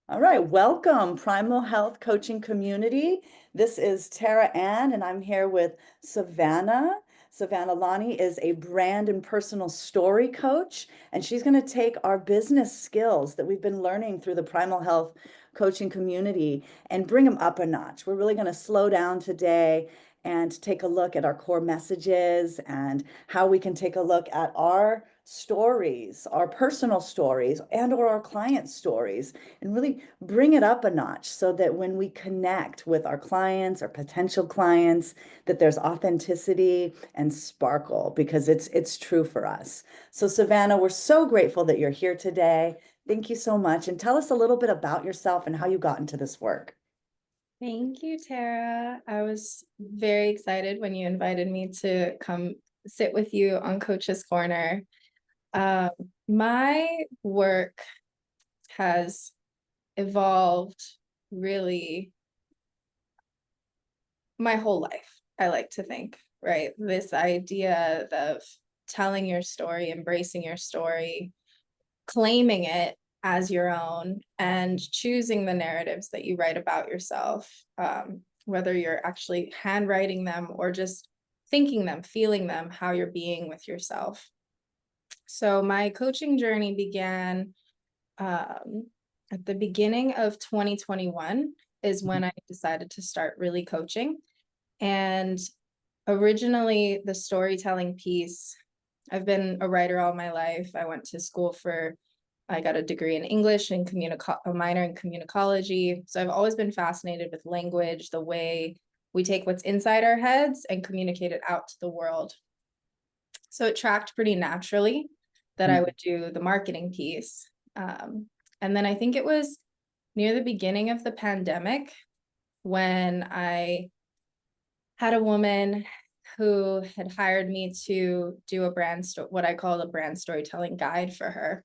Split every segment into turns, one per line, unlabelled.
All right, welcome, Primal Health Coaching Community. This is Tara Ann, and I'm here with Savannah. SavannahLani is a brand and personal story coach, and she's going to take our business skills that we've been learning through the Primal Health Coaching Community and bring them up a notch. We're really going to slow down today and take a look at our core messages and how we can take a look at our stories, our personal stories, and or our client stories, and really bring it up a notch so that when we connect with our clients or potential clients, that there's authenticity and sparkle because it's true for us. So Savannah, we're so grateful that you're here today. Thank you so much. And tell us a little bit about yourself and how you got into this work.
Thank you, Tara. I was very excited when you invited me to come sit with you on Coach's Corner. Uh, my work has evolved really my whole life, I like to think, right? This idea of telling your story, embracing your story, claiming it as your own, and choosing the narratives that you write about yourself, whether you're actually handwriting them or just thinking them, feeling them, how you're being with yourself. So my coaching journey began at the beginning of 2021 is when I decided to start really coaching. And originally, the storytelling piece, I've been a writer all my life. I got a degree in English and a minor in communicology. So I've always been fascinated with language, the way we take what's inside our heads and communicate it out to the world. So it tracked pretty naturally that I would do the marketing piece. And then I think it was near the beginning of the pandemic when I had a woman who had hired me to do what I call a brand storytelling guide for her.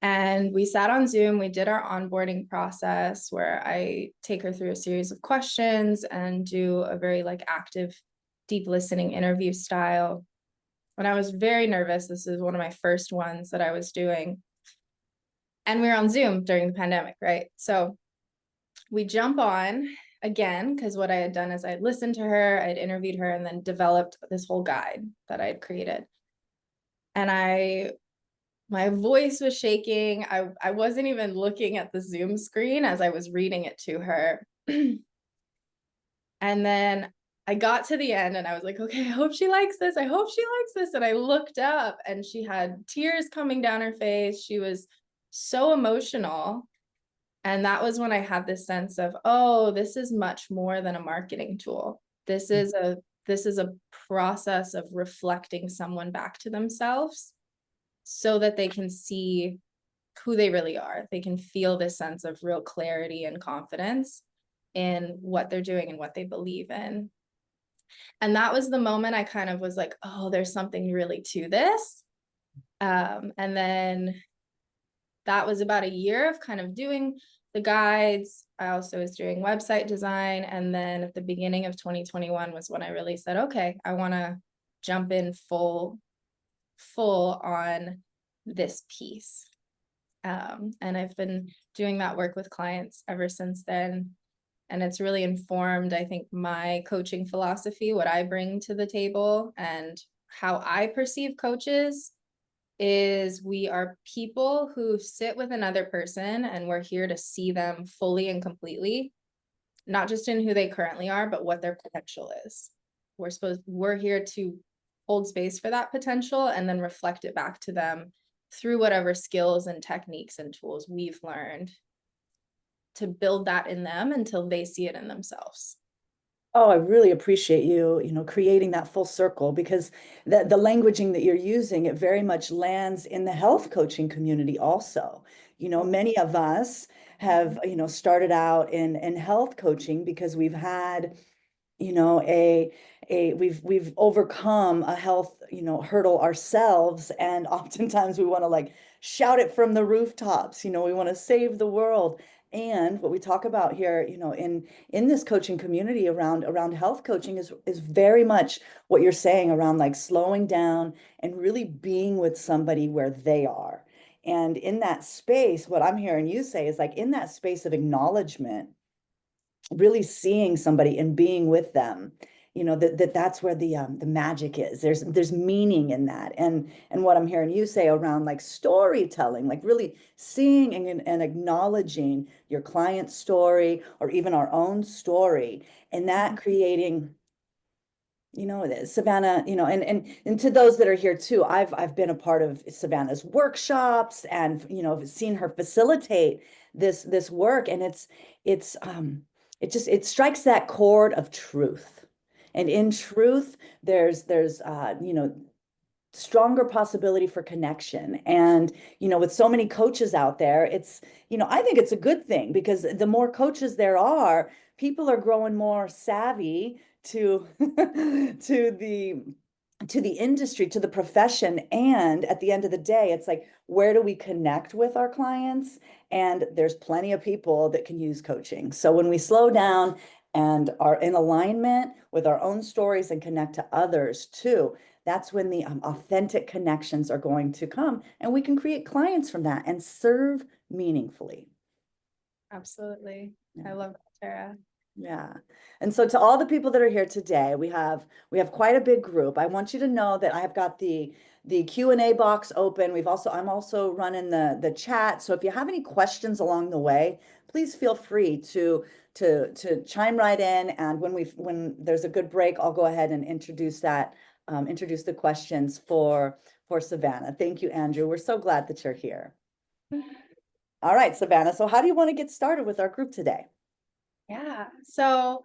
And we sat on Zoom, we did our onboarding process where I take her through a series of questions and do a very active, deep listening interview style. And I was very nervous. This is one of my first ones that I was doing. And we were on Zoom during the pandemic, right? So we jump on again, because what I had done is I had listened to her, I'd interviewed her, and then developed this whole guide that I had created. And my voice was shaking. I wasn't even looking at the Zoom screen as I was reading it to her. And then I got to the end and I was like, okay, I hope she likes this. I hope she likes this. And I looked up and she had tears coming down her face. She was so emotional. And that was when I had this sense of, oh, this is much more than a marketing tool. This is a process of reflecting someone back to themselves so that they can see who they really are. They can feel this sense of real clarity and confidence in what they're doing and what they believe in. And that was the moment I kind of was like, oh, there's something really to this. And then that was about a year of kind of doing the guides. I also was doing website design. And then at the beginning of 2021 was when I really said, okay, I want to jump in full on this piece. And I've been doing that work with clients ever since then. And it's really informed, I think, my coaching philosophy, what I bring to the table, and how I perceive coaches is we are people who sit with another person and we're here to see them fully and completely, not just in who they currently are, but what their potential is. We're here to hold space for that potential and then reflect it back to them through whatever skills and techniques and tools we've learned to build that in them until they see it in themselves.
Oh, I really appreciate you creating that full circle because the languaging that you're using, it very much lands in the health coaching community also. Many of us have, started out in health coaching because we've had, we've overcome a health, hurdle ourselves. And oftentimes we want to shout it from the rooftops, we want to save the world. And what we talk about here, in this coaching community around health coaching is very much what you're saying around slowing down and really being with somebody where they are. And in that space, what I'm hearing you say is like in that space of acknowledgement, really seeing somebody and being with them, that's where the magic is. There's meaning in that. And what I'm hearing you say around like storytelling, like really seeing and acknowledging your client's story or even our own story, and that creating, Savannah, and to those that are here too, I've been a part of Savannah's workshops and, seen her facilitate this work. And it strikes that chord of truth. And in truth, there's stronger possibility for connection. And, with so many coaches out there, I think it's a good thing, because the more coaches there are, people are growing more savvy to to the to the industry, to the profession. And at the end of the day, it's like, where do we connect with our clients? And there's plenty of people that can use coaching. So when we slow down and are in alignment with our own stories and connect to others too, that's when the authentic connections are going to come, and we can create clients from that and serve meaningfully.
Absolutely.
Yeah.
I love that, Tara.
Yeah. And so to all the people that are here today, we have quite a big group. I want you to know that I have got the Q&A box open. I'm also running the chat. So if you have any questions along the way, please feel free to chime right in. And when there's a good break, I'll go ahead and introduce the questions for Savannah. Thank you, Andrew. We're so glad that you're here. All right, Savannah. So how do you want to get started with our group today?
Yeah. So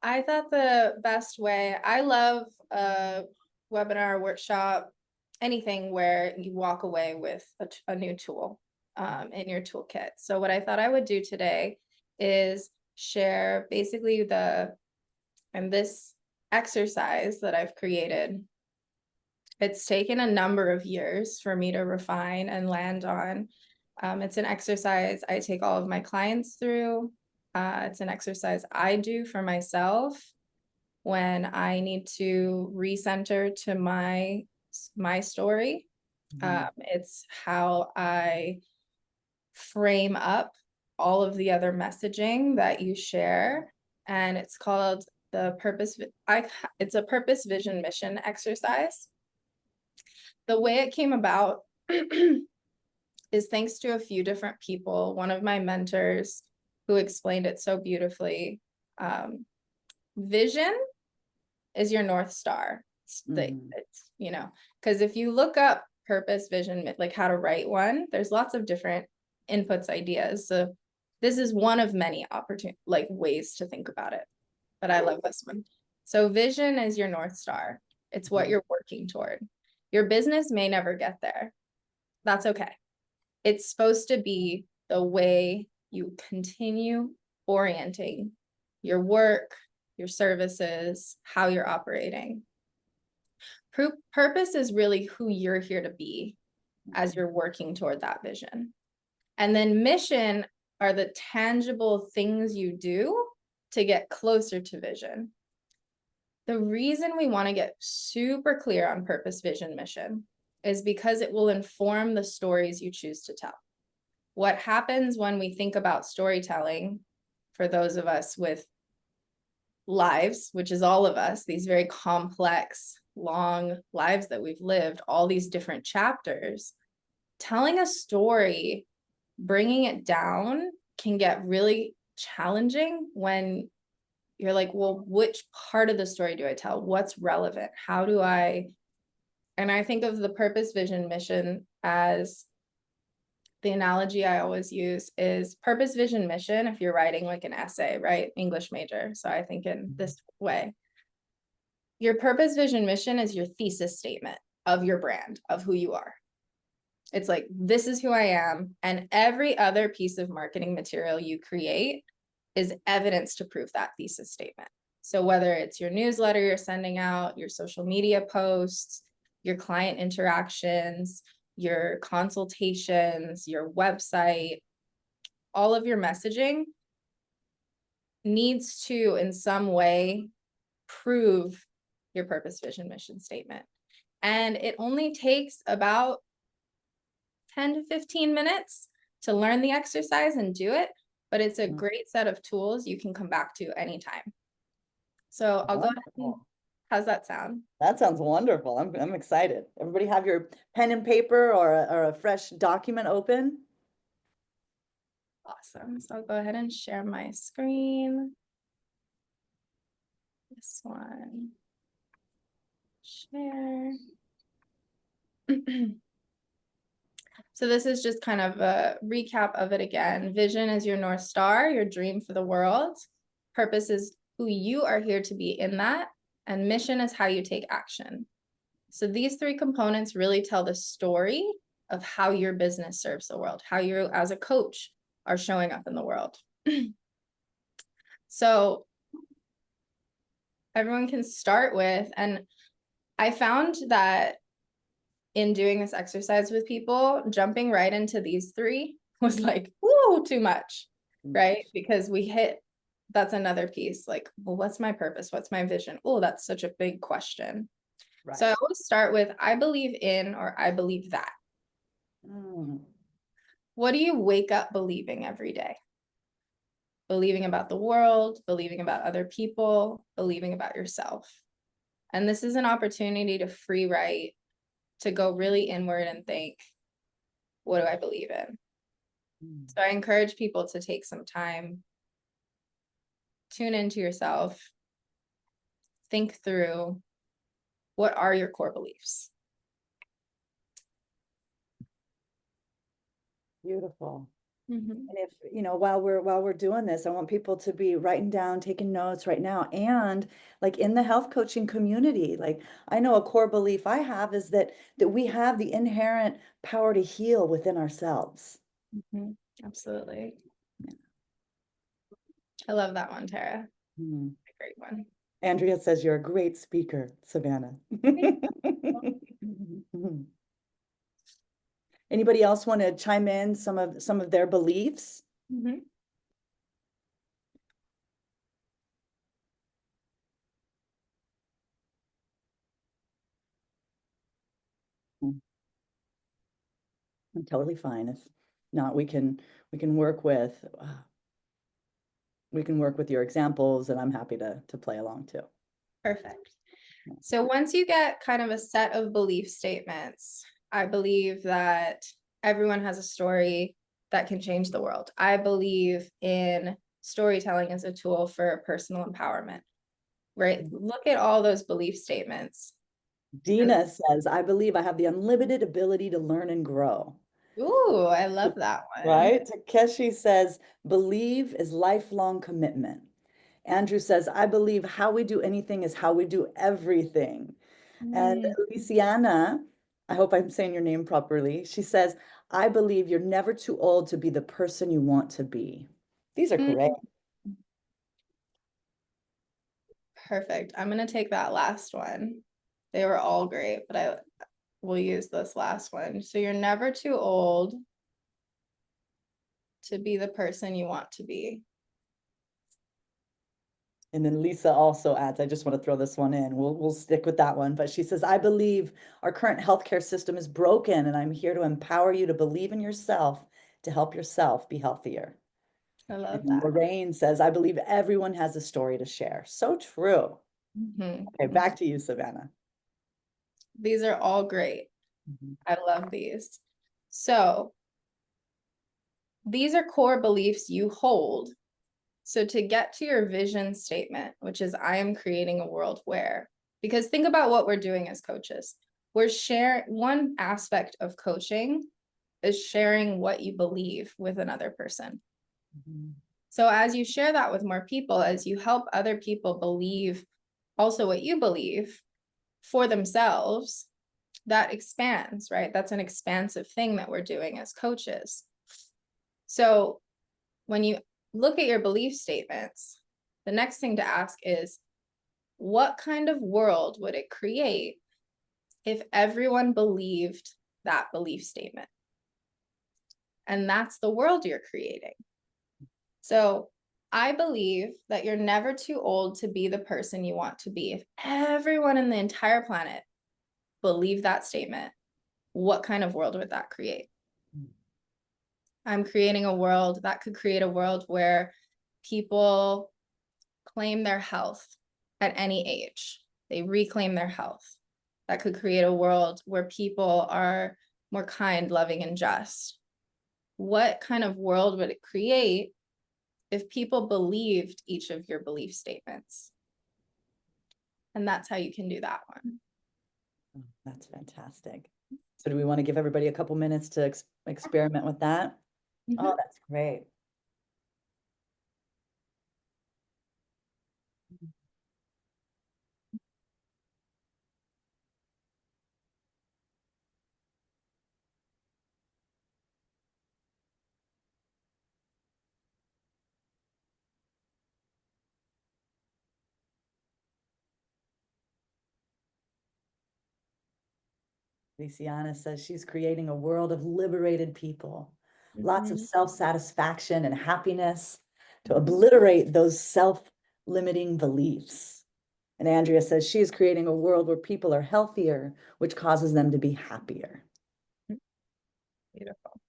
I thought the best way, I love a webinar, workshop, anything where you walk away with a new tool in your toolkit. So what I thought I would do today is share basically this exercise that I've created. It's taken a number of years for me to refine and land on. It's an exercise I take all of my clients through. It's an exercise I do for myself when I need to recenter to my story. It's how I frame up all of the other messaging that you share, and it's called it's a purpose, vision, mission exercise. The way it came about is thanks to a few different people. One of my mentors who explained it so beautifully. Vision is your North Star. Because if you look up purpose, vision, like how to write one, there's lots of different inputs, ideas. So this is one of many ways to think about it. But I love this one. So vision is your North Star. It's what you're working toward. Your business may never get there. That's okay. It's supposed to be the way you continue orienting your work, your services, how you're operating. Purpose is really who you're here to be as you're working toward that vision. And then mission are the tangible things you do to get closer to vision. The reason we want to get super clear on purpose, vision, mission is because it will inform the stories you choose to tell. What happens when we think about storytelling, for those of us with lives, which is all of us, these very complex, long lives that we've lived, all these different chapters, telling a story, bringing it down can get really challenging when you're like, well, which part of the story do I tell? What's relevant? And I think of the purpose, vision, mission as the analogy I always use is purpose, vision, mission. If you're writing like an essay, right? English major. So I think in this way, your purpose, vision, mission is your thesis statement of your brand, of who you are. It's like, this is who I am. And every other piece of marketing material you create is evidence to prove that thesis statement. So whether it's your newsletter you're sending out, your social media posts, your client interactions, your consultations, your website, all of your messaging needs to, in some way, prove your purpose, vision, mission statement. And it only takes about 10 to 15 minutes to learn the exercise and do it, but it's a great set of tools you can come back to anytime. So I'll go ahead and, how's that sound?
That sounds wonderful. I'm excited. Everybody have your pen and paper or a fresh document open.
Awesome. So I'll go ahead and share my screen. This one. Share. So this is just kind of a recap of it again. Vision is your North Star, your dream for the world. Purpose is who you are here to be in that. And mission is how you take action. So these three components really tell the story of how your business serves the world, how you as a coach are showing up in the world. So everyone can start with, and I found that in doing this exercise with people, jumping right into these three was like, whoa, too much, right? Because we hit, that's another piece, like, well, what's my purpose? What's my vision? Oh, that's such a big question. Right. So I always start with, I believe in, or I believe that. What do you wake up believing every day? Believing about the world, believing about other people, believing about yourself. And this is an opportunity to free write, to go really inward and think, what do I believe in? So I encourage people to take some time, tune into yourself, think through, what are your core beliefs?
Beautiful. And if, you know, while we're doing this, I want people to be writing down, taking notes right now. And like in the health coaching community, like I know a core belief I have is that we have the inherent power to heal within ourselves.
Absolutely. Yeah. I love that one, Tara. A great one.
Andrea says you're a great speaker, Savannah. Anybody else want to chime in some of their beliefs? I'm totally fine. If not, we can work with your examples, and I'm happy to play along too.
Perfect. So once you get kind of a set of belief statements, I believe that everyone has a story that can change the world. I believe in storytelling as a tool for personal empowerment, right? Look at all those belief statements.
Dina says, I believe I have the unlimited ability to learn and grow.
Ooh, I love that one.
Right? Takeshi says, believe is lifelong commitment. Andrew says, I believe how we do anything is how we do everything. And Luciana, I hope I'm saying your name properly. She says, I believe you're never too old to be the person you want to be. These are great.
Perfect. I'm going to take that last one. They were all great, but I will use this last one. So you're never too old to be the person you want to be.
And then Lisa also adds, I just want to throw this one in. We'll stick with that one. But she says, I believe our current healthcare system is broken, and I'm here to empower you to believe in yourself, to help yourself be healthier.
I love
and
that.
Lorraine says, I believe everyone has a story to share. So true. Okay, back to you, Savannah.
These are all great. I love these. So these are core beliefs you hold. So to get to your vision statement, which is I am creating a world where, because think about what we're doing as coaches. We're sharing, one aspect of coaching is sharing what you believe with another person. So as you share that with more people, as you help other people believe also what you believe for themselves, that expands, right? That's an expansive thing that we're doing as coaches. So when you look at your belief statements, the next thing to ask is, what kind of world would it create if everyone believed that belief statement? And that's the world you're creating. So I believe that you're never too old to be the person you want to be. If everyone in the entire planet believed that statement, what kind of world would that create? I'm creating a world that could create a world where people claim their health at any age. They reclaim their health. That could create a world where people are more kind, loving, and just. What kind of world would it create if people believed each of your belief statements? And that's how you can do that one.
Oh, that's fantastic. So do we want to give everybody a couple minutes to experiment with that? Oh, that's great. Luciana says she's creating a world of liberated people, lots of self-satisfaction and happiness to obliterate those self-limiting beliefs. And Andrea says she's creating a world where people are healthier, which causes them to be happier.
Beautiful.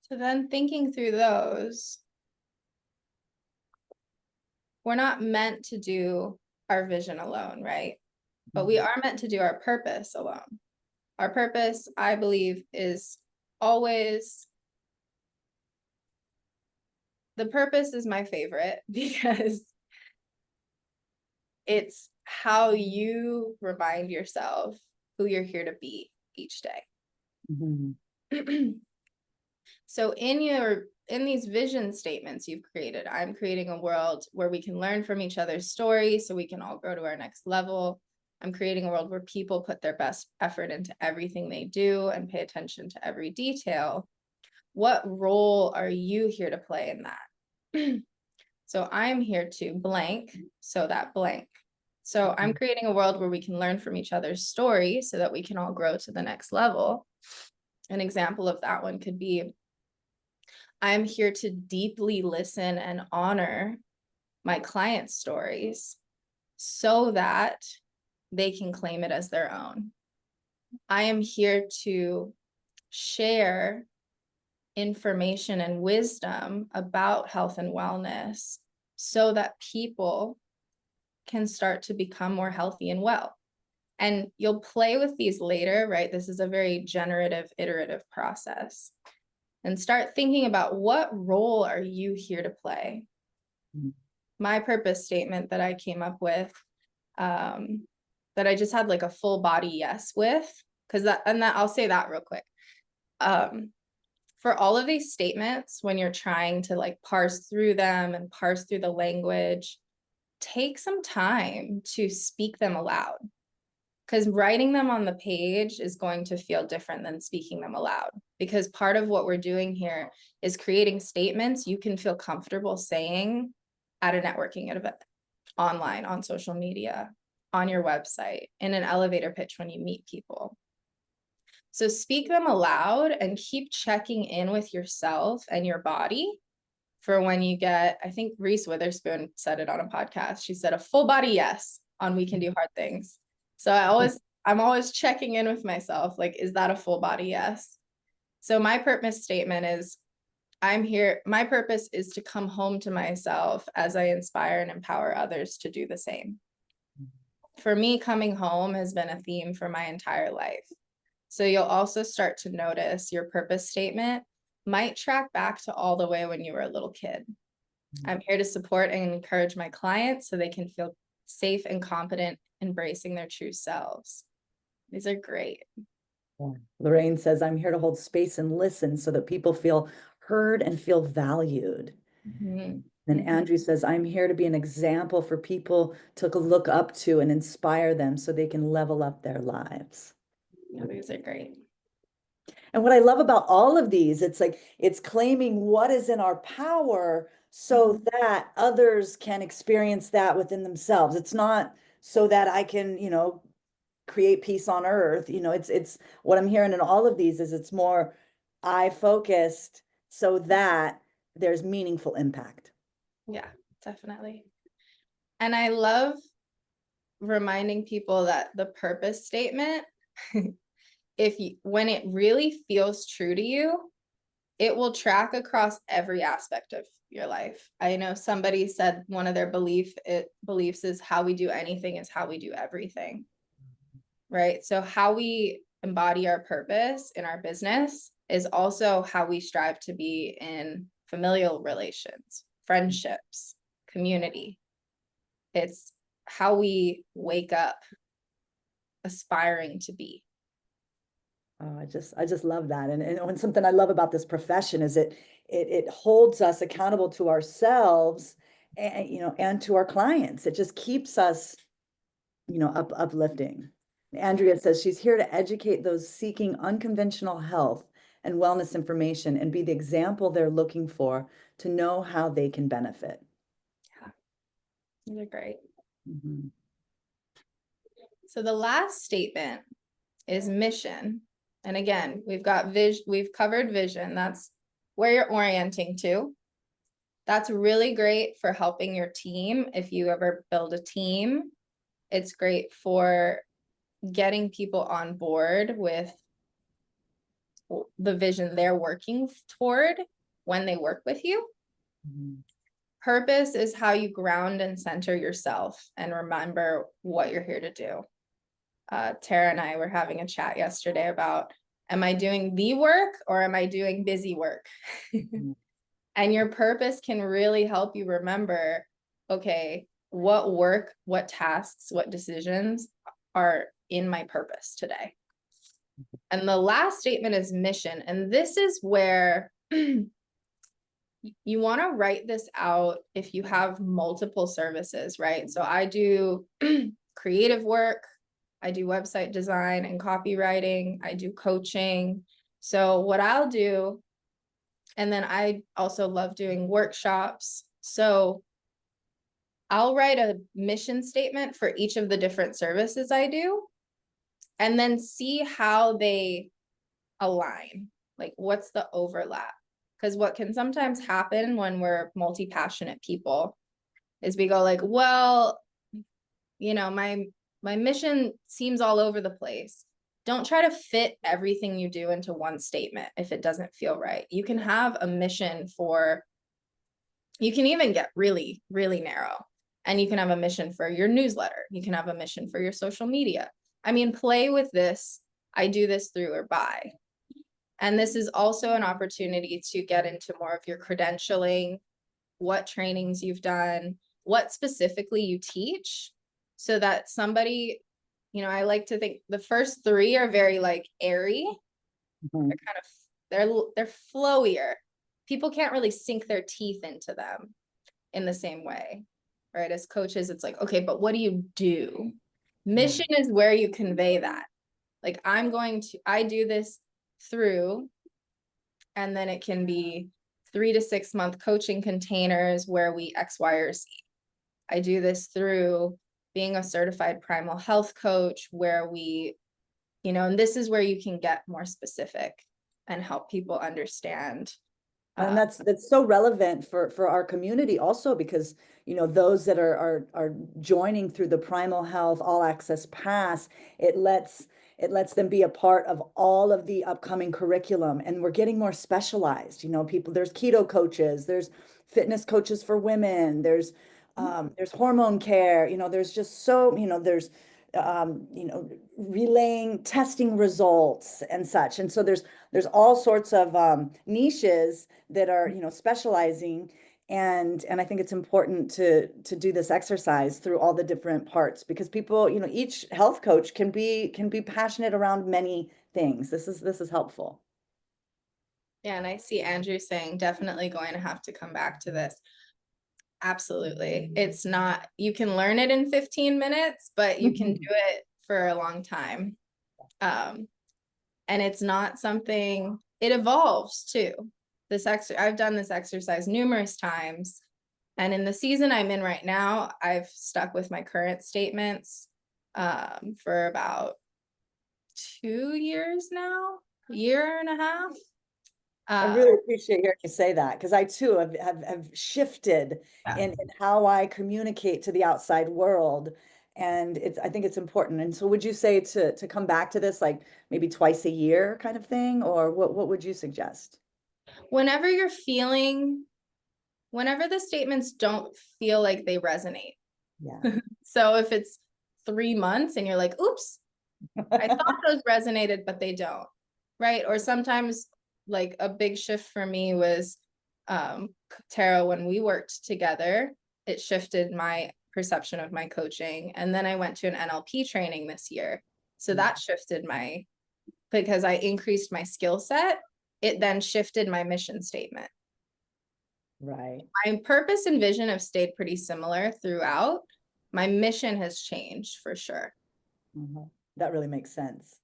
So then thinking through those, we're not meant to do our vision alone, right? But we are meant to do our purpose alone. Our purpose, I believe, is always, the purpose is my favorite because it's how you remind yourself who you're here to be each day.
Mm-hmm.
So in these vision statements you've created, I'm creating a world where we can learn from each other's stories so we can all grow to our next level. I'm creating a world where people put their best effort into everything they do and pay attention to every detail. What role are you here to play in that? So I'm here to blank, so that blank. So I'm creating a world where we can learn from each other's stories so that we can all grow to the next level. An example of that one could be, I'm here to deeply listen and honor my clients' stories so that they can claim it as their own. I am here to share information and wisdom about health and wellness so that people can start to become more healthy and well. And you'll play with these later, right? This is a very generative, iterative process. And start thinking about, what role are you here to play? Mm-hmm. My purpose statement that I came up with, that I just had like a full body yes with, because I'll say that real quick. For all of these statements, when you're trying to like parse through them and parse through the language, take some time to speak them aloud, because writing them on the page is going to feel different than speaking them aloud, because part of what we're doing here is creating statements you can feel comfortable saying at a networking event, online, on social media, on your website, in an elevator pitch when you meet people. So speak them aloud and keep checking in with yourself and your body for when you get, I think Reese Witherspoon said it on a podcast. She said a full body yes on We Can Do Hard Things. So I'm always checking in with myself. Like, is that a full body yes? So my purpose statement is, I'm here. My purpose is to come home to myself as I inspire and empower others to do the same. For me, coming home has been a theme for my entire life. So you'll also start to notice your purpose statement might track back to all the way when you were a little kid. I'm here to support and encourage my clients so they can feel safe and confident, embracing their true selves. These are great.
Yeah. Lorraine says, I'm here to hold space and listen so that people feel heard and feel valued. Mm-hmm. Then Andrew says, I'm here to be an example for people to look up to and inspire them so they can level up their lives.
Yeah, these are great.
And what I love about all of these, it's like, it's claiming what is in our power so that others can experience that within themselves. It's not so that I can, create peace on earth. It's what I'm hearing in all of these is it's more I focused so that there's meaningful impact.
Yeah, definitely. And I love reminding people that the purpose statement when it really feels true to you, it will track across every aspect of your life. I know somebody said one of their beliefs is how we do anything is how we do everything, right? So how we embody our purpose in our business is also how we strive to be in familial relations, friendships, community. It's how we wake up aspiring to be.
Oh, I just love that. And when something I love about this profession is it holds us accountable to ourselves and, you know, and to our clients. It just keeps us, you know, uplifting. Andrea says she's here to educate those seeking unconventional health and wellness information and be the example they're looking for to know how they can benefit.
Yeah, these are great.
Mhm.
So the last statement is mission. And again, we've covered vision. That's where you're orienting to. That's really great for helping your team. If you ever build a team, it's great for getting people on board with the vision they're working toward when they work with you.
Mhm.
Purpose is how you ground and center yourself and remember what you're here to do. Tara and I were having a chat yesterday about, am I doing the work or am I doing busy work? And your purpose can really help you remember, okay, what work, what tasks, what decisions are in my purpose today. And the last statement is mission. And this is where you want to write this out if you have multiple services, right? So I do creative work, I do website design and copywriting, I do coaching. So what I'll do, and then I also love doing workshops. So I'll write a mission statement for each of the different services I do, and then see how they align. Like, what's the overlap? Because what can sometimes happen when we're multi-passionate people is we go like, well, you know, my mission seems all over the place. Don't try to fit everything you do into one statement if it doesn't feel right. You can have a mission for, you can even get really, really narrow. And you can have a mission for your newsletter. You can have a mission for your social media. I mean, play with this. I do this through or by. And this is also an opportunity to get into more of your credentialing, what trainings you've done, what specifically you teach, so that somebody, you know, I like to think the first three are very like airy.
Mhm.
They're kind of, they're flowier. People can't really sink their teeth into them in the same way, right? As coaches, it's like, okay, but what do you do? Mission is where you convey that. Like, I do this through, and then it can be 3 to 6 month coaching containers where we X, Y, or Z. I do this through being a certified primal health coach where we, you know, and this is where you can get more specific and help people understand.
And that's so relevant for our community also because, you know, those that are joining through the Primal Health All Access Pass, it lets them be a part of all of the upcoming curriculum, and we're getting more specialized. You know, people, there's keto coaches, there's fitness coaches for women, there's hormone care, you know, there's just so, you know, you know, relaying testing results and such. And so there's all sorts of niches that are, you know, specializing. And I think it's important to do this exercise through all the different parts because people, you know, each health coach can be passionate around many things. This is helpful.
Yeah, and I see Andrew saying definitely going to have to come back to this. Absolutely. It's not, you can learn it in 15 minutes, but you can do it for a long time. And it's not something, it evolves too. I've done this exercise numerous times. And in the season I'm in right now, I've stuck with my current statements for about 2 years now, year and a half.
I really appreciate hearing you say that because I too have shifted
Yeah.
in how I communicate to the outside world. And I think it's important. And so would you say to come back to this like maybe twice a year kind of thing, or what would you suggest?
Whenever you're feeling, whenever the statements don't feel like they resonate.
Yeah.
So if it's 3 months and you're like, oops, I thought those resonated, but they don't, right? Or sometimes like a big shift for me was Tara, when we worked together, it shifted my perception of my coaching. And then I went to an NLP training this year. So that shifted because I increased my skill set, it then shifted my mission statement.
Right.
My purpose and vision have stayed pretty similar throughout. My mission has changed for sure.
That really makes sense.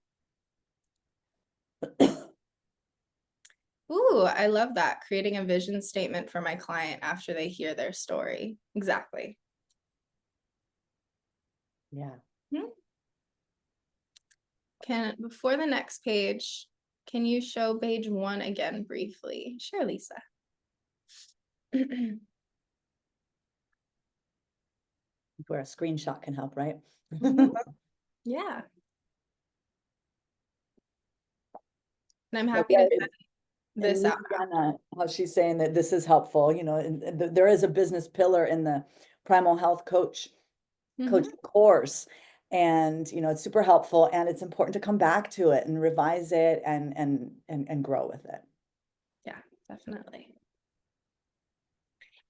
Ooh, I love that. Creating a vision statement for my client after they hear their story. Exactly.
Yeah.
Before the next page, can you show page 1 again briefly? Sure, Lisa.
Where a screenshot can help, right?
Yeah. And I'm happy to send this out.
How she's saying that this is helpful, you know, and there is a business pillar in the Primal Health coaching course. And, you know, it's super helpful, and it's important to come back to it and revise it and grow with it.
Yeah, definitely.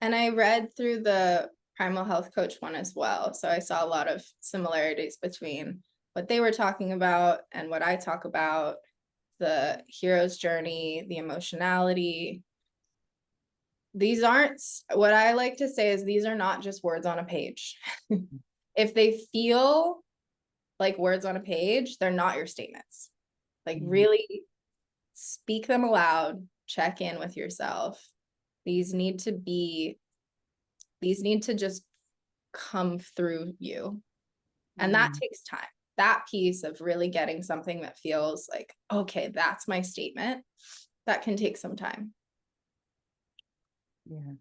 And I read through the Primal Health Coach one as well. So I saw a lot of similarities between what they were talking about and what I talk about, the hero's journey, the emotionality. These aren't, what I like to say is these are not just words on a page. If they feel like words on a page, they're not your statements. Like really speak them aloud, check in with yourself. These need to just come through you. And that takes time. That piece of really getting something that feels like, okay, that's my statement, that can take some time.
Yeah.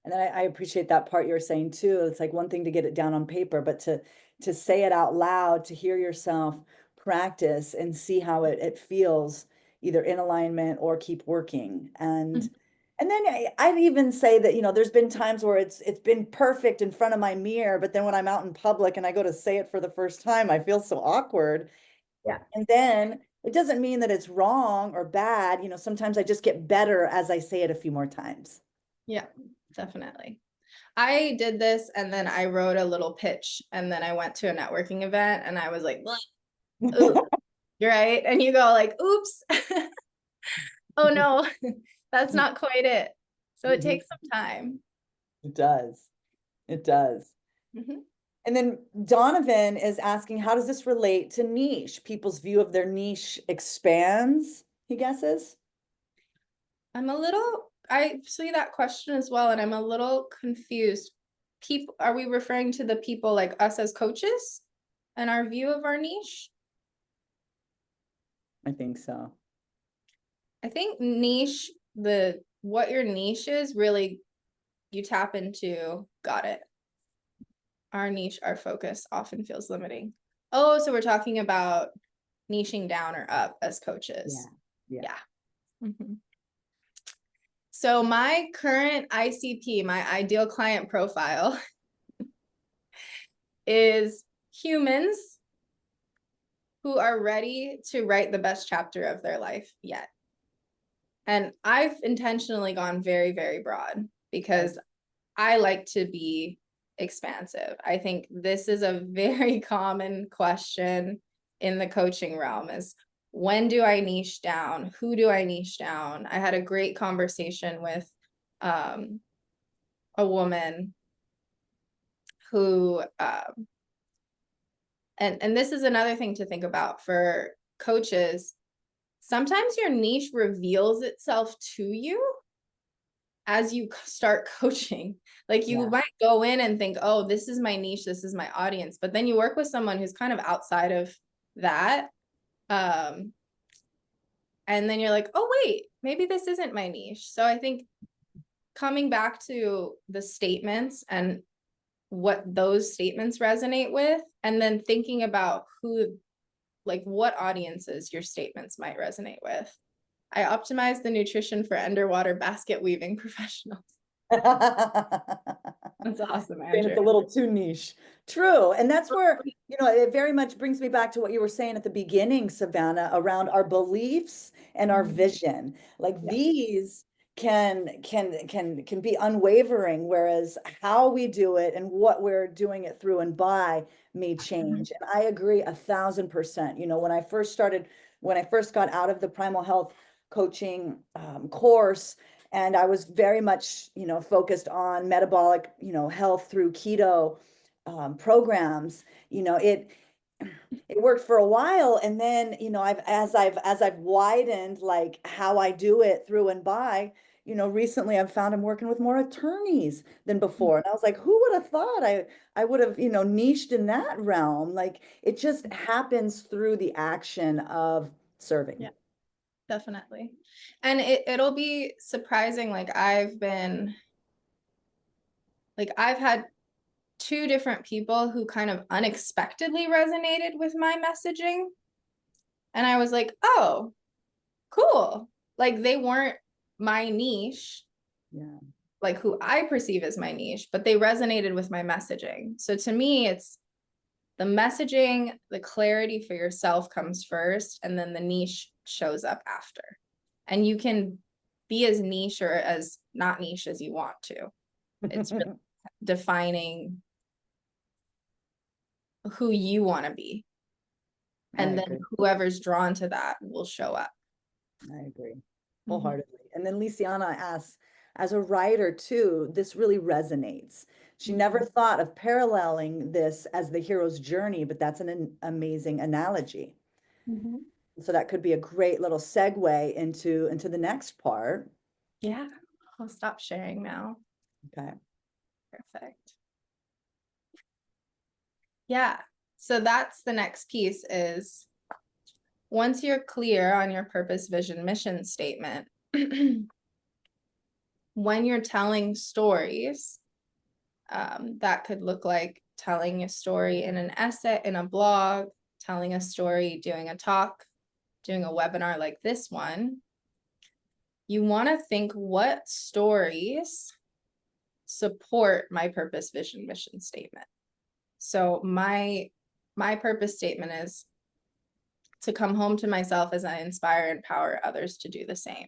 And I appreciate that part you're saying too. It's like one thing to get it down on paper, but to say it out loud, to hear yourself practice and see how it feels either in alignment or keep working. And then I'd even say that, you know, there's been times where it's been perfect in front of my mirror, but then when I'm out in public and I go to say it for the first time, I feel so awkward.
Yeah.
And then it doesn't mean that it's wrong or bad. You know, sometimes I just get better as I say it a few more times.
Yeah, definitely. I did this and then I wrote a little pitch and then I went to a networking event and I was like, ooh, right? And you go like, oops, oh no, that's not quite it. So it takes some time.
It does. It does. And then Donovan is asking, how does this relate to niche? People's view of their niche expands, he guesses.
I see that question as well, and I'm a little confused. Are we referring to the people like us as coaches and our view of our niche?
I think so.
I think niche, what your niche is, really you tap into, got it. Our niche, our focus often feels limiting. Oh, so we're talking about niching down or up as coaches. Yeah. So my current ICP, my ideal client profile, is humans who are ready to write the best chapter of their life yet. And I've intentionally gone very, very broad because I like to be expansive. I think this is a very common question in the coaching realm is, when do I niche down? Who do I niche down? I had a great conversation with a woman who, and this is another thing to think about for coaches. Sometimes your niche reveals itself to you as you start coaching. Like you might go in and think, oh, this is my niche, this is my audience. But then you work with someone who's kind of outside of that. And then you're like, oh, wait, maybe this isn't my niche. So I think coming back to the statements and what those statements resonate with, and then thinking about who, like what audiences your statements might resonate with. I optimize the nutrition for underwater basket weaving professionals. That's awesome,
And it's a
Andrew.
little too niche. True. And that's where, it very much brings me back to what you were saying at the beginning, Savannah, around our beliefs and our vision. Like
Yeah.
these can be unwavering, whereas how we do it and what we're doing it through and by may change. And I agree 1,000%. When I first got out of the primal health coaching course, and I was very much, focused on metabolic, health through keto programs. It worked for a while, and then, as I've widened like how I do it through and by, recently I've found I'm working with more attorneys than before, and I was like, who would have thought I would have, niched in that realm? Like it just happens through the action of serving.
Yeah, definitely. And it'll be surprising. I've had two different people who kind of unexpectedly resonated with my messaging. And I was like, oh, cool. Like they weren't my niche,
Yeah.
like who I perceive as my niche, but they resonated with my messaging. So to me, it's the messaging, the clarity for yourself comes first, and then the niche shows up after. And you can be as niche or as not niche as you want to. It's really defining who you want to be. And then whoever's drawn to that will show up.
I agree wholeheartedly. And then Lisiana asks, as a writer too, this really resonates. She never thought of paralleling this as the hero's journey, but that's an amazing analogy. So that could be a great little segue into the next part.
Yeah, I'll stop sharing now.
Okay.
Perfect. Yeah, so that's the next piece is once you're clear on your purpose, vision, mission statement, when you're telling stories, that could look like telling a story in an essay, in a blog, telling a story, doing a talk, doing a webinar like this one. You want to think what stories support my purpose, vision, mission statement. So my purpose statement is to come home to myself as I inspire and empower others to do the same.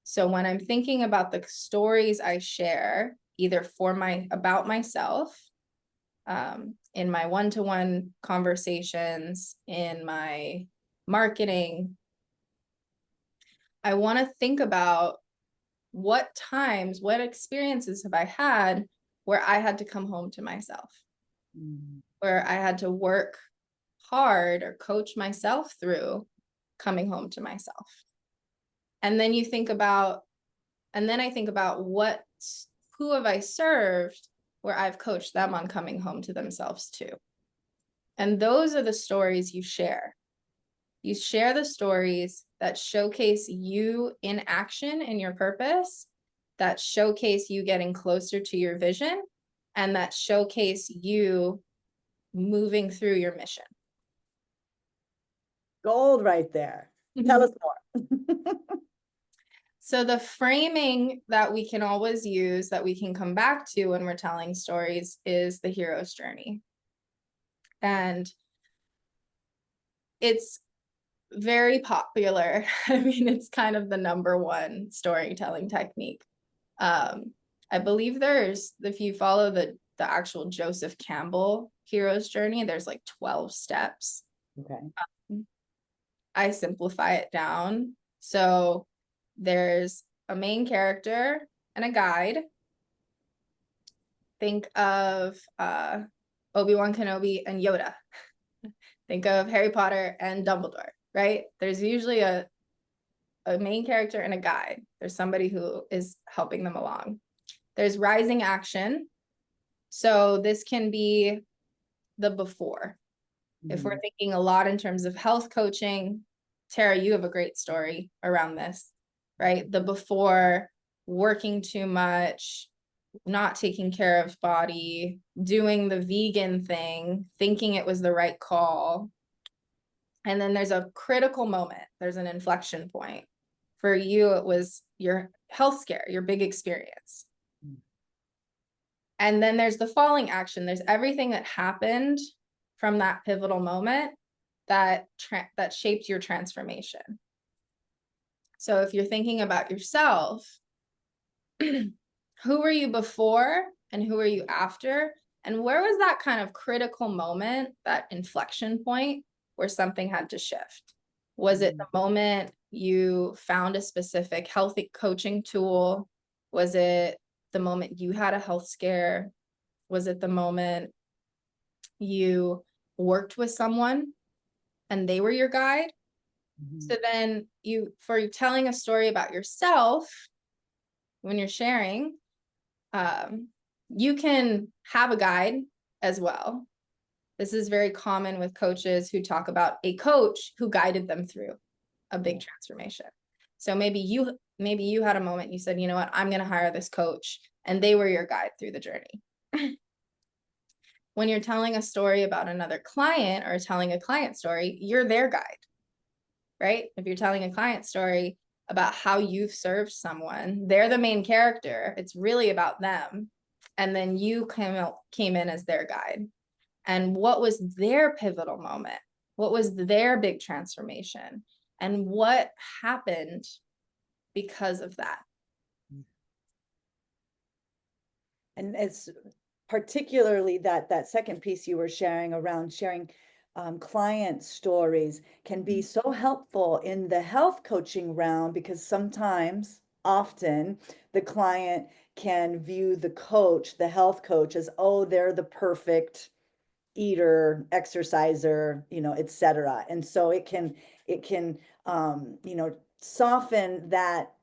So when I'm thinking about the stories I share, either about myself, in my one-to-one conversations, in my marketing, I want to think about what experiences have I had where I had to come home to myself, where I had to work hard or coach myself through coming home to myself. And then I think about who have I served where I've coached them on coming home to themselves too. And those are the stories you share. You share the stories that showcase you in action in your purpose, that showcase you getting closer to your vision, and that showcase you moving through your mission.
Gold right there. Tell us more.
So the framing that we can always use, that we can come back to when we're telling stories, is the hero's journey. And it's very popular. I mean, it's kind of the #1 storytelling technique. I believe if you follow the actual Joseph Campbell hero's journey, there's like 12 steps.
Okay.
I simplify it down. So there's a main character and a guide. Think of Obi-Wan Kenobi and Yoda. Think of Harry Potter and Dumbledore, right? There's usually a main character and a guide. There's somebody who is helping them along. There's rising action. So this can be the before. If we're thinking a lot in terms of health coaching, Tara, you have a great story around this, right? The before, working too much, not taking care of body, doing the vegan thing, thinking it was the right call. And then there's a critical moment. There's an inflection point. For you, it was your health scare, your big experience. And then there's the falling action. There's everything that happened from that pivotal moment that shaped your transformation. So if you're thinking about yourself, who were you before and who are you after? And where was that kind of critical moment, that inflection point where something had to shift? Was it the moment you found a specific healthy coaching tool? Was it the moment you had a health scare? Was it the moment you worked with someone and they were your guide? So then for telling a story about yourself, when you're sharing, you can have a guide as well. This is very common with coaches who talk about a coach who guided them through a big transformation. So maybe you had a moment, you said, you know what, I'm going to hire this coach, and they were your guide through the journey. When you're telling a story about another client or telling a client story, you're their guide, right? If you're telling a client story about how you've served someone, they're the main character. It's really about them. And then you came in as their guide. And what was their pivotal moment? What was their big transformation? And what happened because of that?
And it's particularly that second piece you were sharing around sharing client stories can be so helpful in the health coaching realm, because often, the client can view the coach, the health coach, as, oh, they're the perfect eater, exerciser, etc. And so it can soften that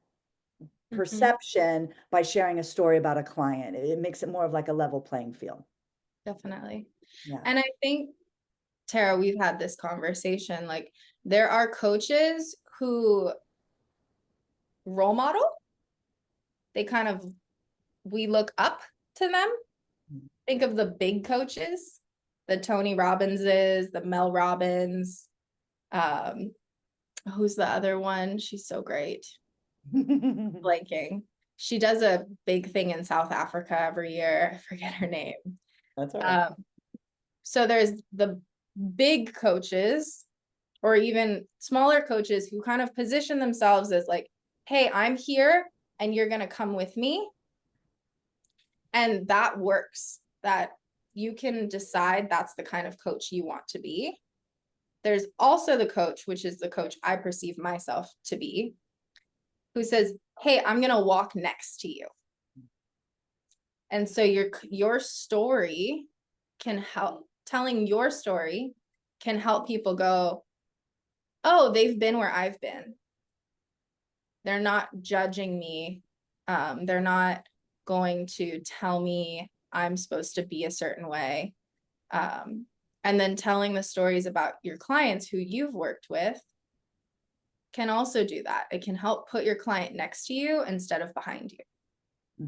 perception by sharing a story about a client. It makes it more of like a level playing field.
Definitely.
Yeah.
And I think, Tara, we've had this conversation, like there are coaches who role model. We look up to them. Think of the big coaches, the Tony Robbinses, the Mel Robbins. Who's the other one? She's so great. Blanking. She does a big thing in South Africa every year. I forget her name.
That's all right.
So there's the big coaches, or even smaller coaches, who kind of position themselves as like, hey, I'm here and you're going to come with me. And that works. That you can decide that's the kind of coach you want to be. There's also the coach, which is the coach I perceive myself to be, who says, hey, I'm going to walk next to you. And so your story can help, telling your story can help people go, oh, they've been where I've been. They're not judging me. They're not going to tell me I'm supposed to be a certain way. And then telling the stories about your clients who you've worked with can also do that. It can help put your client next to you instead of behind you.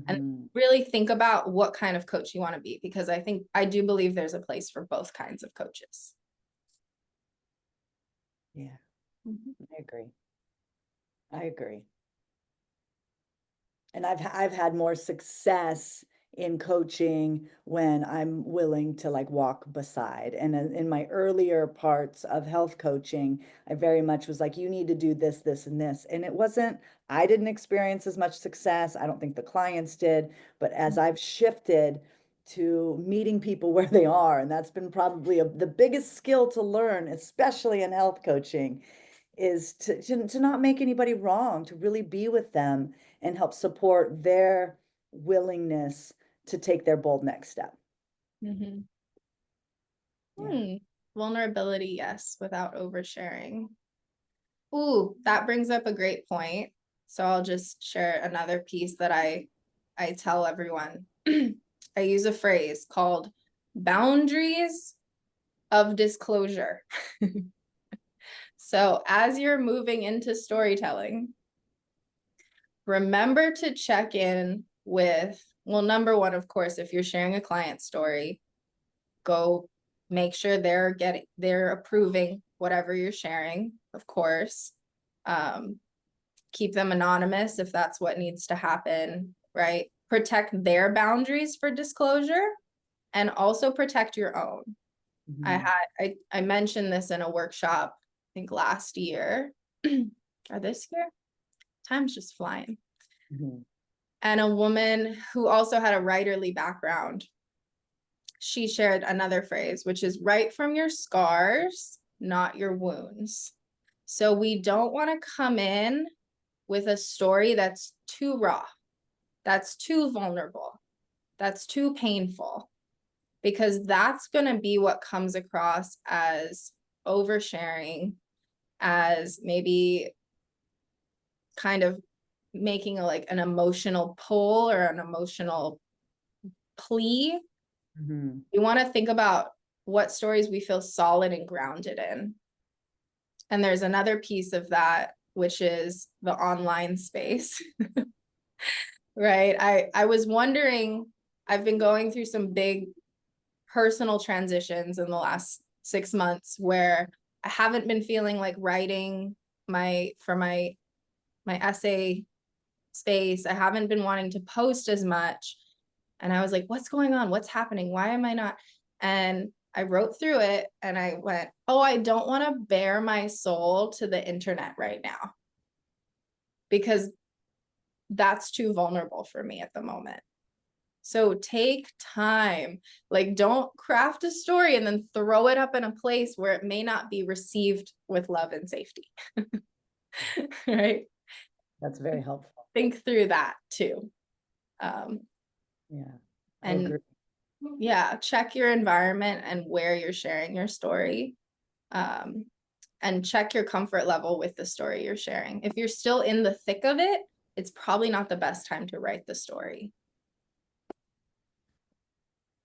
And really think about what kind of coach you want to be, because I do believe there's a place for both kinds of coaches.
Yeah, I agree. I agree. And I've had more success in coaching when I'm willing to like walk beside. And in my earlier parts of health coaching, I very much was like, you need to do this, this, and this. And I didn't experience as much success. I don't think the clients did. But as I've shifted to meeting people where they are, and that's been probably the biggest skill to learn, especially in health coaching, is to not make anybody wrong, to really be with them and help support their willingness to take their bold next step.
Mm-hmm.
Yeah.
Vulnerability, yes, without oversharing. Ooh, that brings up a great point. So I'll just share another piece that I tell everyone. I use a phrase called boundaries of disclosure. So as you're moving into storytelling, remember to check in with Well, number one, of course, if you're sharing a client story, go make sure they're approving whatever you're sharing, of course. Keep them anonymous if that's what needs to happen, right? Protect their boundaries for disclosure and also protect your own. I mentioned this in a workshop, I think last year or this year. Time's just flying. And a woman who also had a writerly background, she shared another phrase, which is write from your scars, not your wounds. So we don't want to come in with a story that's too raw, that's too vulnerable, that's too painful, because that's going to be what comes across as oversharing, as maybe kind of making an emotional pull or an emotional plea. We want to think about what stories we feel solid and grounded in. And there's another piece of that, which is the online space. Right. I was wondering, I've been going through some big personal transitions in the last 6 months where I haven't been feeling like writing my essay space. I haven't been wanting to post as much. And I was like, what's going on? What's happening? Why am I not? And I wrote through it and I went, oh, I don't want to bare my soul to the internet right now, because that's too vulnerable for me at the moment. So take time, don't craft a story and then throw it up in a place where it may not be received with love and safety. Right?
That's very helpful.
Think through that too.
Yeah, I
and
agree.
Yeah, check your environment and where you're sharing your story. And check your comfort level with the story you're sharing. If you're still in the thick of it, it's probably not the best time to write the story.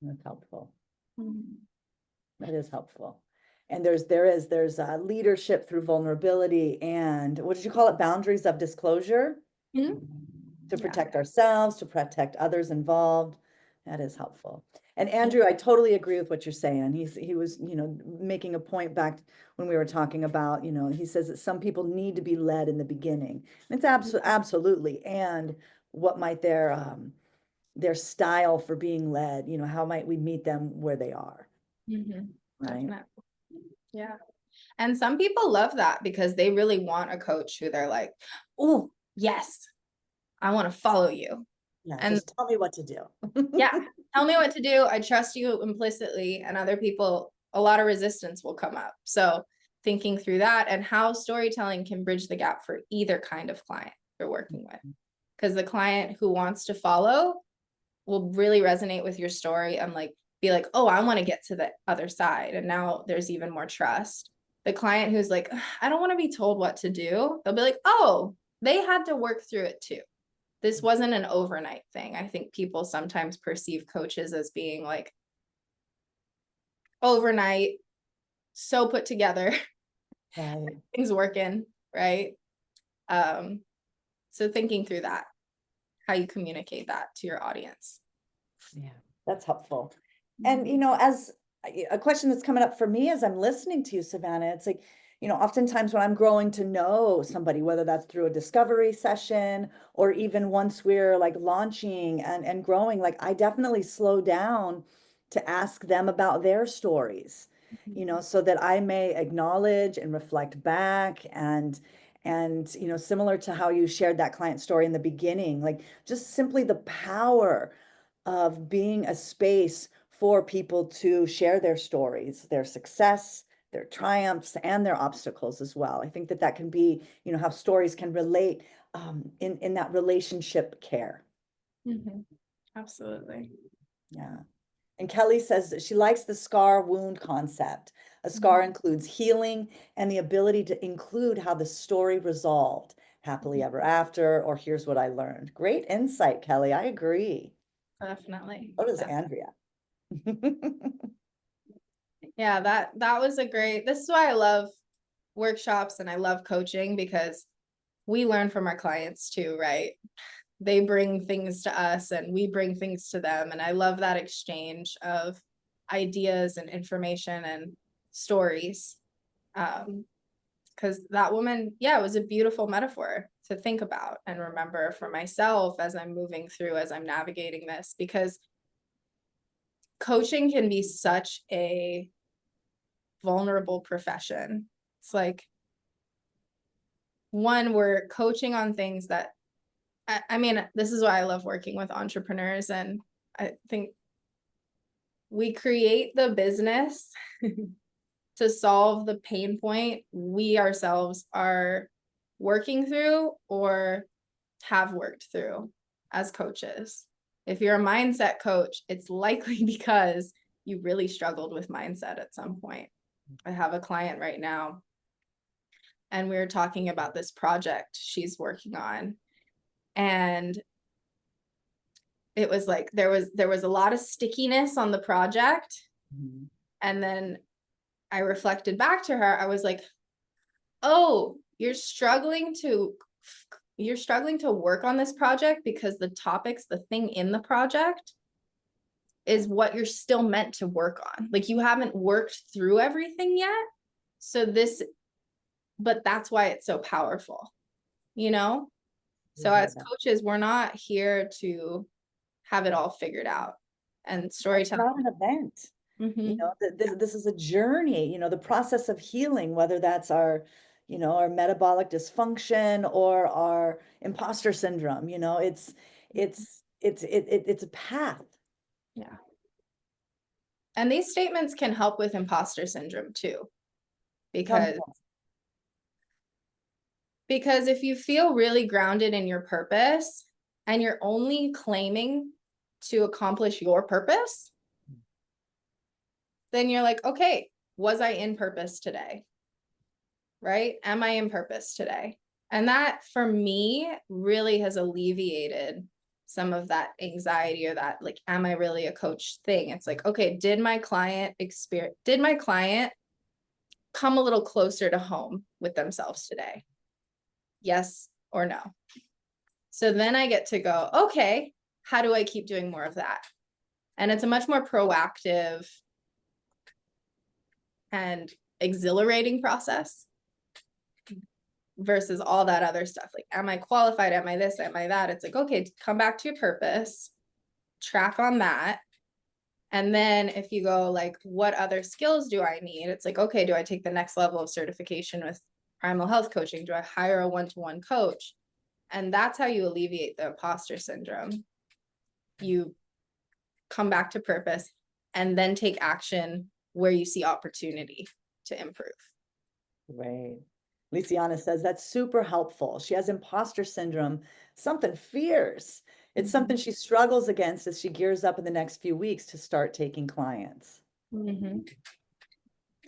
That's helpful. That is helpful. And there's leadership through vulnerability, and what did you call it? Boundaries of disclosure to protect ourselves, to protect others involved. That is helpful. And Andrew, I totally agree with what you're saying. He was, making a point back when we were talking about, he says that some people need to be led in the beginning. And it's absolutely. And what might their style for being led, how might we meet them where they are? Right.
Definitely. Yeah. And some people love that because they really want a coach who they're like, oh, yes, I want to follow you.
Yeah,
And
just tell me what to do.
yeah, tell me what to do. I trust you implicitly. And other people, a lot of resistance will come up. So thinking through that and how storytelling can bridge the gap for either kind of client you're working with. Because the client who wants to follow will really resonate with your story and be like, oh, I want to get to the other side. And now there's even more trust. The client who's like, I don't want to be told what to do, they'll be like, oh, they had to work through it too. This wasn't an overnight thing. I think people sometimes perceive coaches as being like overnight, so put together,
Right.
things working, right? So thinking through that, how you communicate that to your audience.
Yeah, that's helpful. And, as a question that's coming up for me as I'm listening to you, Savannah, it's like, oftentimes when I'm growing to know somebody, whether that's through a discovery session or even once we're launching and growing, I definitely slow down to ask them about their stories, so that I may acknowledge and reflect back and similar to how you shared that client story in the beginning, just simply the power of being a space for people to share their stories, their success, their triumphs, and their obstacles as well. I think that can be, how stories can relate in that relationship care.
Absolutely.
Yeah. And Kelly says that she likes the scar wound concept. A scar includes healing and the ability to include how the story resolved, happily ever after, or here's what I learned. Great insight, Kelly. I agree.
Definitely.
So does Andrea.
Yeah, that was this is why I love workshops and I love coaching, because we learn from our clients too, right? they bring things to us and we bring things to them. And I love that exchange of ideas and information and stories. Because that woman, yeah, it was a beautiful metaphor to think about and remember for myself as I'm moving through, as I'm navigating this, because coaching can be such a vulnerable profession. It's like, one, we're coaching on things that, I mean, this is why I love working with entrepreneurs. And I think we create the business to solve the pain point we ourselves are working through or have worked through as coaches. If you're a mindset coach, it's likely because you really struggled with mindset at some point. I have a client right now, and we were talking about this project she's working on. And it was like there was a lot of stickiness on the project.
Mhm.
And then I reflected back to her. I was like, oh, you're struggling to work on this project because the topics, the thing in the project is what you're still meant to work on. Like, you haven't worked through everything yet. So but that's why it's so powerful, you know? So
Yeah,
as coaches, we're not here to have it all figured out. And
it's
storytelling.
not an event.
Mhm.
This is a journey, the process of healing, whether that's our, our metabolic dysfunction or our imposter syndrome, it's a path.
Yeah. And these statements can help with imposter syndrome too,
Tell me
because
more.
if you feel really grounded in your purpose and you're only claiming to accomplish your purpose, then you're like, okay, was I in purpose today? Right? Am I in purpose today? And that for me really has alleviated some of that anxiety, or that, like, am I really a coach thing? It's like, okay, did my client come a little closer to home with themselves today? Yes or no? So then I get to go, okay, how do I keep doing more of that? And it's a much more proactive and exhilarating process versus all that other stuff. Like, am I qualified? Am I this? Am I that? It's like, okay, come back to your purpose, track on that. And then if you go like, what other skills do I need? It's like, okay, do I take the next level of certification with primal health coaching? Do I hire a one-to-one coach? And that's how you alleviate the imposter syndrome. You come back to purpose and then take action where you see opportunity to improve.
Right. Lisiana says that's super helpful. She has imposter syndrome, something fierce. It's something she struggles against as she gears up in the next few weeks to start taking clients.
Mm-hmm.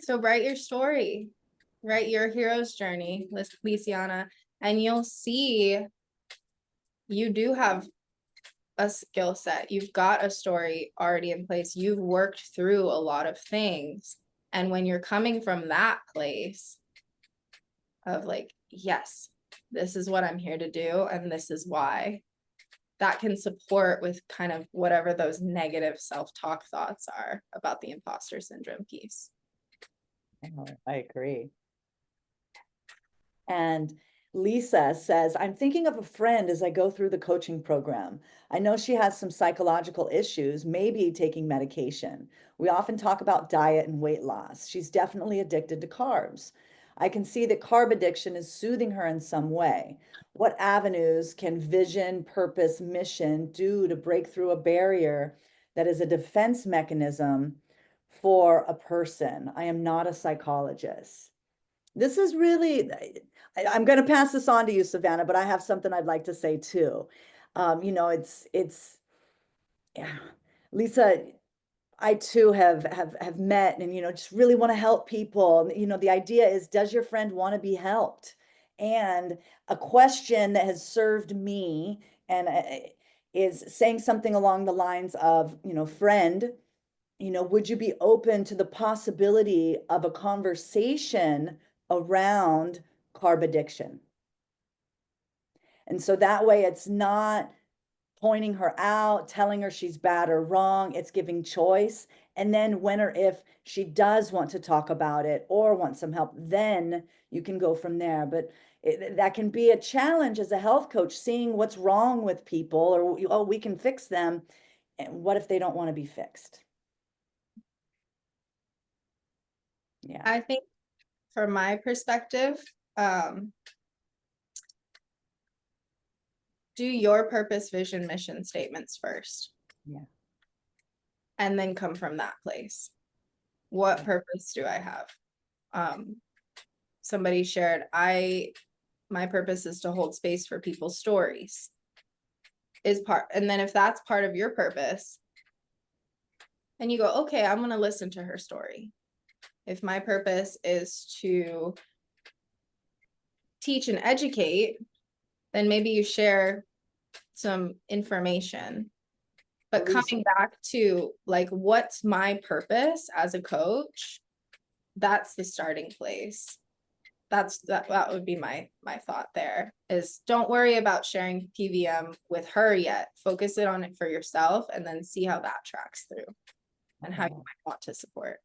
So write your story, write your hero's journey, Lisiana, and you'll see you do have a skill set. You've got a story already in place. You've worked through a lot of things. And when you're coming from that place of like, yes, this is what I'm here to do, and this is why, that can support with kind of whatever those negative self-talk thoughts are about the imposter syndrome piece.
Oh, I agree. And Lisa says, I'm thinking of a friend as I go through the coaching program. I know she has some psychological issues, maybe taking medication. We often talk about diet and weight loss. She's definitely addicted to carbs. I can see that carb addiction is soothing her in some way. What avenues can vision, purpose, mission do to break through a barrier that is a defense mechanism for a person? I am not a psychologist. This is really, I'm going to pass this on to you, Savannah, but I have something I'd like to say too. Yeah, Lisa, I too have met and, just really want to help people. The idea is, does your friend want to be helped? And a question that has served me and is saying something along the lines of, friend, would you be open to the possibility of a conversation around carb addiction? And so that way it's not pointing her out, telling her she's bad or wrong. It's giving choice. And then when or if she does want to talk about it or want some help, then you can go from there. But that can be a challenge as a health coach, seeing what's wrong with people, or, oh, we can fix them. And what if they don't want to be fixed? Yeah.
I think from my perspective, do your purpose, vision, mission statements first.
Yeah.
And then come from that place. What purpose do I have? Somebody shared, my purpose is to hold space for people's stories. And then if that's part of your purpose, and you go, okay, I'm going to listen to her story. If my purpose is to teach and educate, then maybe you share some information. But coming back to like, what's my purpose as a coach? That's the starting place. That would be my thought there, is don't worry about sharing PVM with her yet. Focus it on it for yourself and then see how that tracks through and how you might want to support.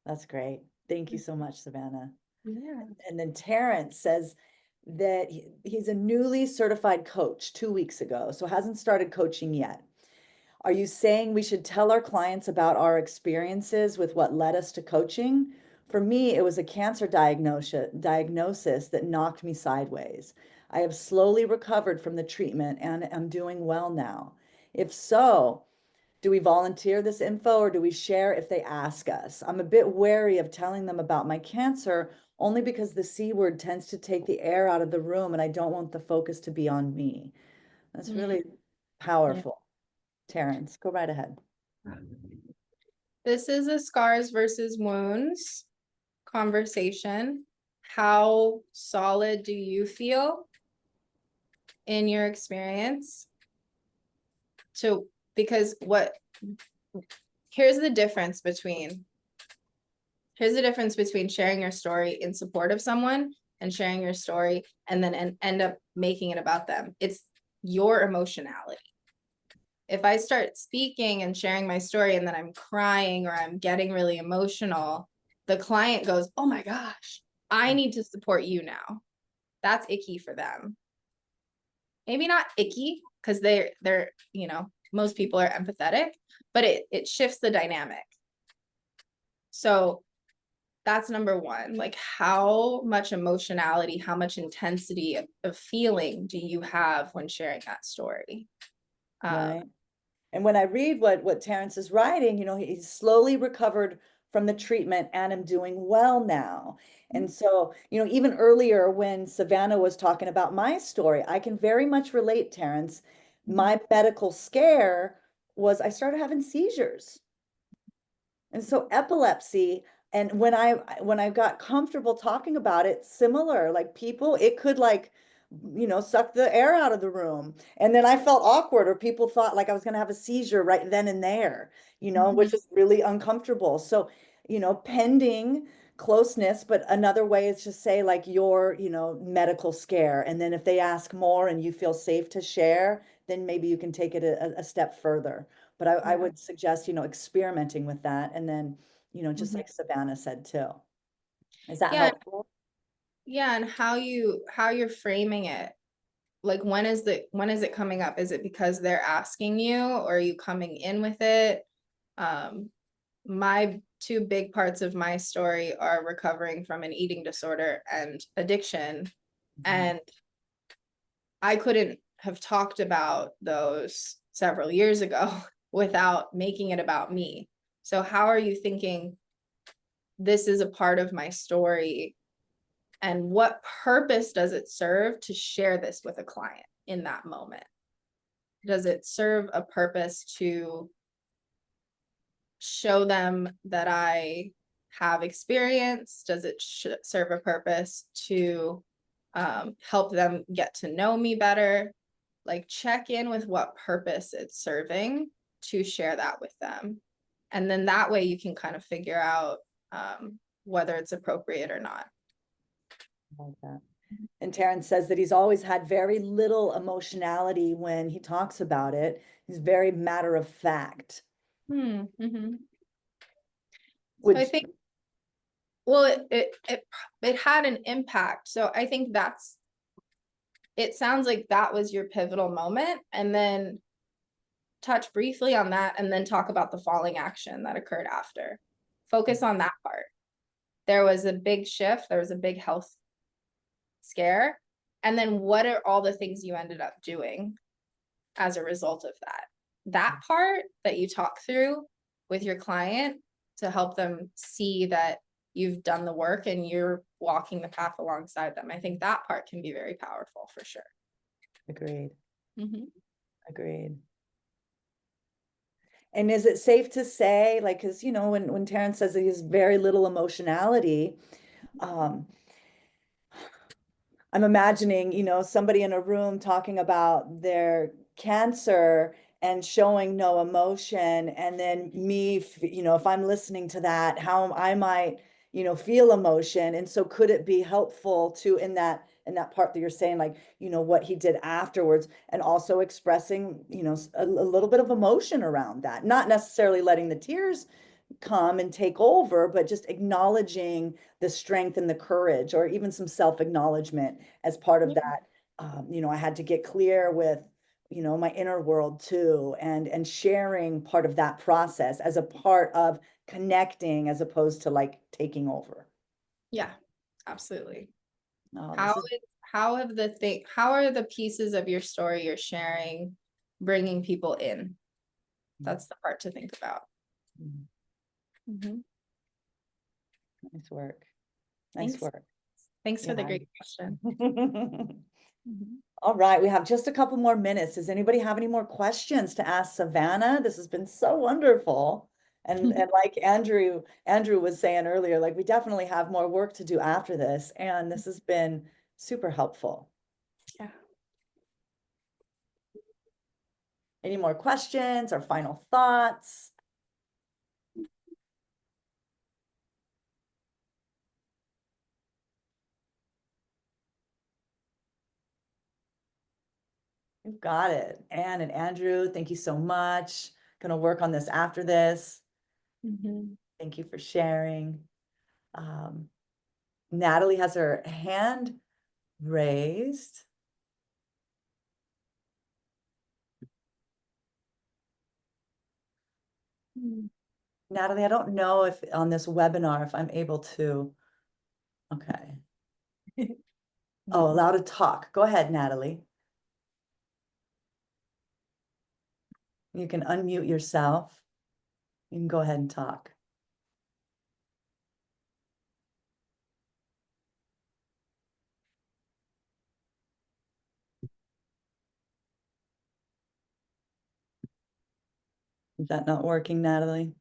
That's great. Thank you so much, Savannah.
Yeah.
And then Terrence says that he's a newly certified coach 2 weeks ago, so hasn't started coaching yet. Are you saying we should tell our clients about our experiences with what led us to coaching? For me, it was a cancer diagnosis that knocked me sideways. I have slowly recovered from the treatment and am doing well now. If so, do we volunteer this info or do we share if they ask us? I'm a bit wary of telling them about my cancer only because the C word tends to take the air out of the room and I don't want the focus to be on me. That's really powerful. Terrence, go right ahead.
This is a scars versus wounds conversation. How solid do you feel in your experience? Because here's the difference between sharing your story in support of someone and sharing your story and then end up making it about them. It's your emotionality. If I start speaking and sharing my story and then I'm crying or I'm getting really emotional, the client goes, oh my gosh, I need to support you now. That's icky for them. Maybe not icky because they're, most people are empathetic, but it shifts the dynamic. So that's number one. Like, how much emotionality, how much intensity of feeling do you have when sharing that story?
Right. And when I read what Terrence is writing, he's slowly recovered from the treatment and I'm doing well now. And so, even earlier when Savannah was talking about my story, I can very much relate, Terrence. My medical scare was I started having seizures. And so epilepsy, and when I got comfortable talking about it, similar, like people, it could like, suck the air out of the room. And then I felt awkward, or people thought like I was gonna have a seizure right then and there, which is really uncomfortable. So, pending closeness, but another way is to say like your, medical scare. And then if they ask more and you feel safe to share, then maybe you can take it a step further. But I would suggest, experimenting with that. And then, just like Savannah said too. Is that helpful?
Yeah, and how you're framing it. Like, when is it coming up? Is it because they're asking you, or are you coming in with it? My two big parts of my story are recovering from an eating disorder and addiction. And I couldn't have talked about those several years ago without making it about me. So how are you thinking this is a part of my story? And what purpose does it serve to share this with a client in that moment? Does it serve a purpose to show them that I have experience? Does it serve a purpose to help them get to know me better? Like, check in with what purpose it's serving to share that with them. And then that way you can kind of figure out whether it's appropriate or not.
Like that. And Terrence says that he's always had very little emotionality when he talks about it. He's very matter of fact.
Mm-hmm. So I
Which,
think, well, it had an impact. So I think it sounds like that was your pivotal moment, and then touch briefly on that, and then talk about the falling action that occurred after. Focus on that part. There was a big shift. There was a big health scare. And then what are all the things you ended up doing as a result of that? That part that you talk through with your client to help them see that you've done the work and you're walking the path alongside them. I think that part can be very powerful for sure.
agreed.
Mm-hmm.
Agreed. And is it safe to say, like, because, you know, when Terrence says that he has very little emotionality, um, I'm imagining, you know, somebody in a room talking about their cancer and showing no emotion. And then me, you know, if I'm listening to that, how I might, you know, feel emotion. And so could it be helpful to, in that part that you're saying, like, you know, what he did afterwards, and also expressing, you know, a little bit of emotion around that, not necessarily letting the tears come and take over, but just acknowledging the strength and the courage, or even some self-acknowledgement as part of that. You know, I had to get clear with, you know, my inner world too, and sharing part of that process as a part of connecting, as opposed to like taking over.
Yeah, absolutely.
Oh,
How
this is
how are the pieces of your story you're sharing bringing people in? That's the part to think about. Mm-hmm.
nice work. Nice
Thanks.
work.
Thanks for the
Yeah.
great question. Mm-hmm.
All right, we have just a couple more minutes. Does anybody have any more questions to ask Savannah? This has been so wonderful. And like Andrew was saying earlier, like we definitely have more work to do after this, and this has been super helpful.
Yeah.
Any more questions or final thoughts? You've got it. Anne and Andrew, thank you so much. Gonna work on this after this.
Mm-hmm.
Thank you for sharing. Natalie has her hand raised. Natalie, I don't know if on this webinar, if I'm able to, okay. Oh, allowed to talk. Go ahead, Natalie. You can unmute yourself. You can go ahead and talk. Is that not working, Natalie?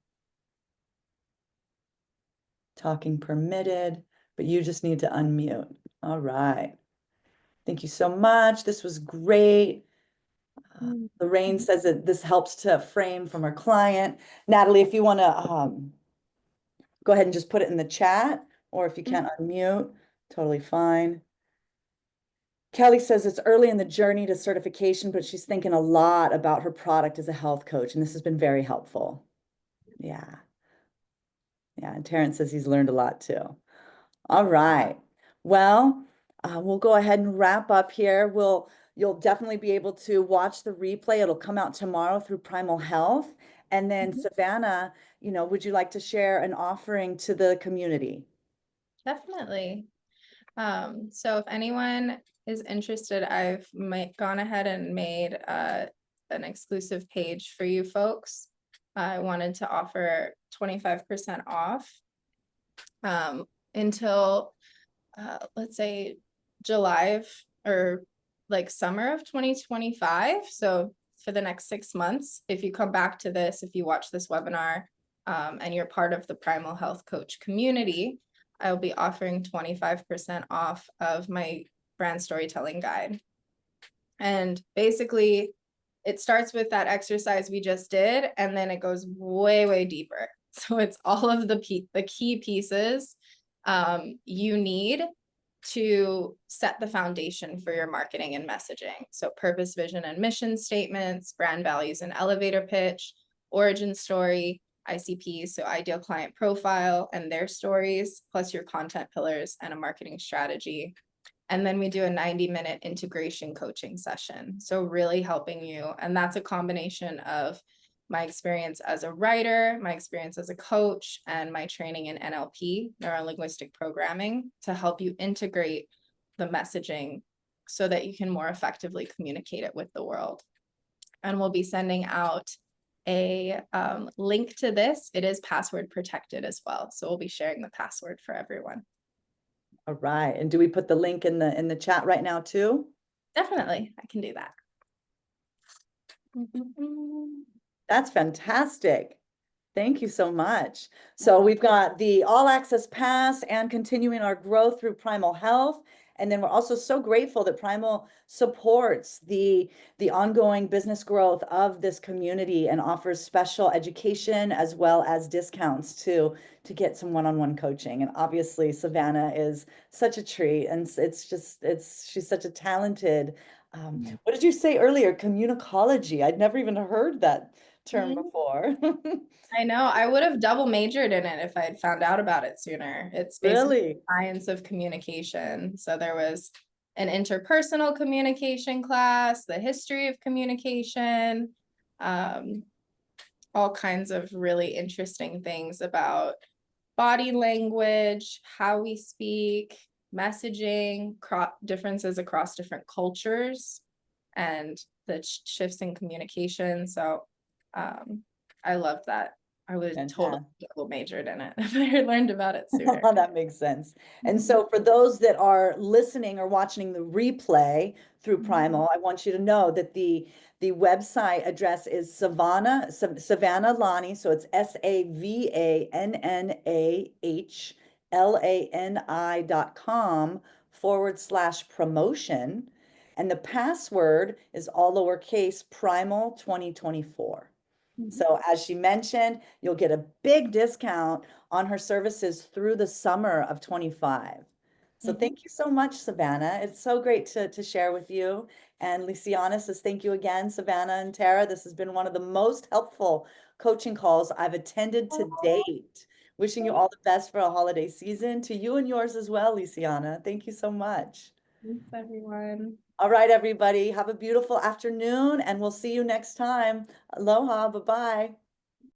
Talking permitted, but you just need to unmute. All right. Thank you so much. This was great. Lorraine says that this helps to frame from her client. Natalie, if you want to go ahead and just put it in the chat, or if you can't unmute, totally fine. Kelly says it's early in the journey to certification, but she's thinking a lot about her product as a health coach, and this has been very helpful. Yeah. Yeah, and Terrence says he's learned a lot too. All right. Well, we'll go ahead and wrap up here. You'll definitely be able to watch the replay. It'll come out tomorrow through Primal Health. And then Savannah, you know, would you like to share an offering to the community?
Definitely. So if anyone is interested, I've gone ahead and made an exclusive page for you folks. I wanted to offer 25% off until let's say July or like summer of 2025. So for the next 6 months, if you come back to this, if you watch this webinar and you're part of the Primal Health Coach community, I'll be offering 25% off of my brand storytelling guide. And basically, it starts with that exercise we just did, and then it goes way, way deeper. So it's all of the key pieces you need to set the foundation for your marketing and messaging. So purpose, vision, and mission statements, brand values and elevator pitch, origin story, ICPs, so ideal client profile and their stories, plus your content pillars and a marketing strategy. And then we do a 90-minute integration coaching session. So really helping you. And that's a combination of my experience as a writer, my experience as a coach, and my training in NLP, neuro-linguistic programming, to help you integrate the messaging so that you can more effectively communicate it with the world. And we'll be sending out a link to this. It is password protected as well. So we'll be sharing the password for everyone.
All right. And do we put the link in the chat right now too?
Definitely, I can do that.
That's fantastic. Thank you so much. So we've got the All Access Pass and continuing our growth through Primal Health. And then we're also so grateful that Primal supports the ongoing business growth of this community and offers special education as well as discounts to get some one-on-one coaching. And obviously Savannah is such a treat, and she's such a talented, what did you say earlier? Communicology. I'd never even heard that term before.
I know. I would have double majored in it if I had found out about it sooner. It's basically
Really?
science of communication. So there was an interpersonal communication class, the history of communication, all kinds of really interesting things about body language, how we speak, messaging, differences across different cultures, and the shifts in communication. So I love that. I would have totally double majored in it if I had learned about it sooner.
That makes sense. And so for those that are listening or watching the replay through Primal, I want you to know that the website address is SavannahLani. So it's SavannahLani.com/promotion. And the password is all lowercase Primal 2024. So as she mentioned, you'll get a big discount on her services through the summer of 25. So thank you so much, Savannah. It's so great to share with you. And Luciana says, thank you again, Savannah and Tara. This has been one of the most helpful coaching calls I've attended to date. Wishing you all the best for a holiday season. To you and yours as well, Luciana. Thank you so much.
Thanks, everyone.
All right, everybody. Have a beautiful afternoon, and we'll see you next time. Aloha. Bye-bye.